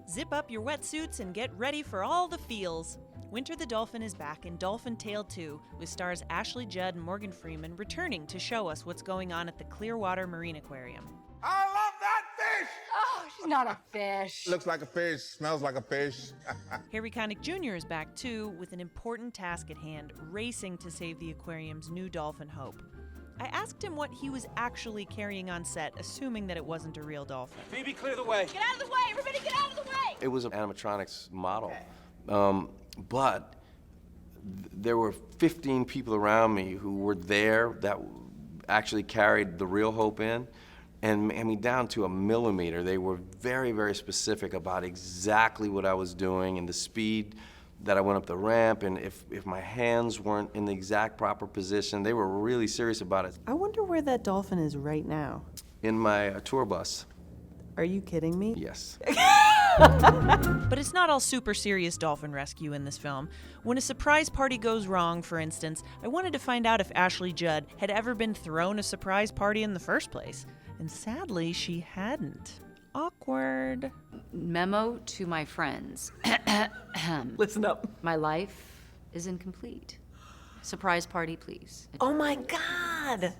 Zip up your wetsuits and get ready for all the feels. Winter the Dolphin is back in Dolphin Tale 2, with stars Ashley Judd and Morgan Freeman returning to show us what's going on at the Clearwater Marine Aquarium. I love that fish! Oh, she's not a fish. Looks like a fish, smells like a fish. Harry Connick Jr. is back too, with an important task at hand, racing to save the aquarium's new dolphin Hope. I asked him what he was actually carrying on set, assuming that it wasn't a real dolphin. Phoebe, clear the way. Get out of the way! Everybody get out of the way! It was an animatronics model, but there were 15 people around me who were there that actually carried the real Hope in, and I mean down to a millimeter. They were very, very specific about exactly what I was doing and the speed that I went up the ramp, and if my hands weren't in the exact proper position. They were really serious about it. I wonder where that dolphin is right now. In my tour bus. Are you kidding me? Yes. But it's not all super serious dolphin rescue in this film. When a surprise party goes wrong, for instance, I wanted to find out if Ashley Judd had ever been thrown a surprise party in the first place. And sadly, she hadn't. Awkward. Memo to my friends. Listen up. My life is incomplete. Surprise party, please. Oh my God!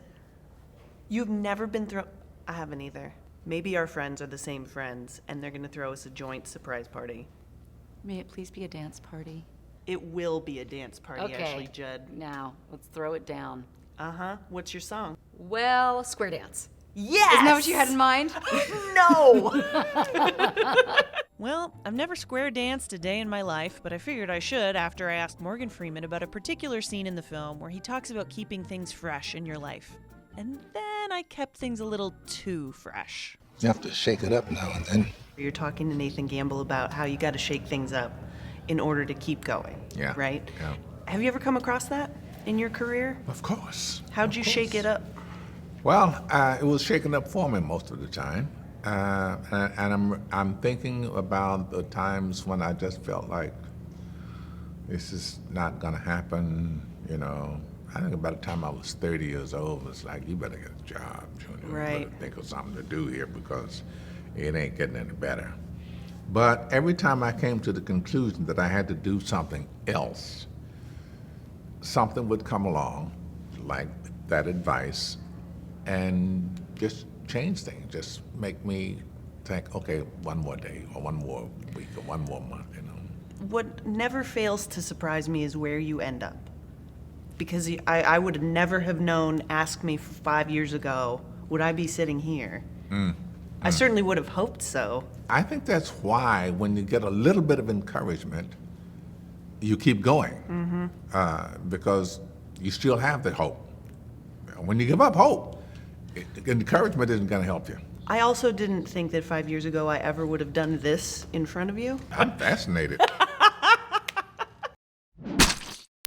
You've never been thrown... I haven't either. Maybe our friends are the same friends, and they're gonna throw us a joint surprise party. May it please be a dance party? It will be a dance party, Okay. Ashley Judd. Now, let's throw it down. Uh-huh. What's your song? Well, square dance. Yes! Isn't that what you had in mind? No! Well, I've never square danced a day in my life, but I figured I should after I asked Morgan Freeman about a particular scene in the film where he talks about keeping things fresh in your life. And then I kept things a little too fresh. You have to shake it up now and then. You're talking to Nathan Gamble about how you gotta shake things up in order to keep going, Yeah. right? Yeah. Have you ever come across that in your career? Of course. How'd you shake it up? Well, it was shaken up for me most of the time. And I'm thinking about the times when I just felt like this is not gonna happen, you know. I think by the time I was 30 years old, it's like, you better get a job, Junior. Right. You better think of something to do here because it ain't getting any better. But every time I came to the conclusion that I had to do something else, something would come along, like that advice, and just change things, just make me think, okay, one more day, or one more week, or one more month, you know. What never fails to surprise me is where you end up. Because I would never have known, ask me 5 years ago, would I be sitting here? I certainly would have hoped so. I think that's why when you get a little bit of encouragement, you keep going, because you still have the hope. When you give up hope, encouragement isn't gonna help you. I also didn't think that 5 years ago I ever would have done this in front of you. I'm fascinated.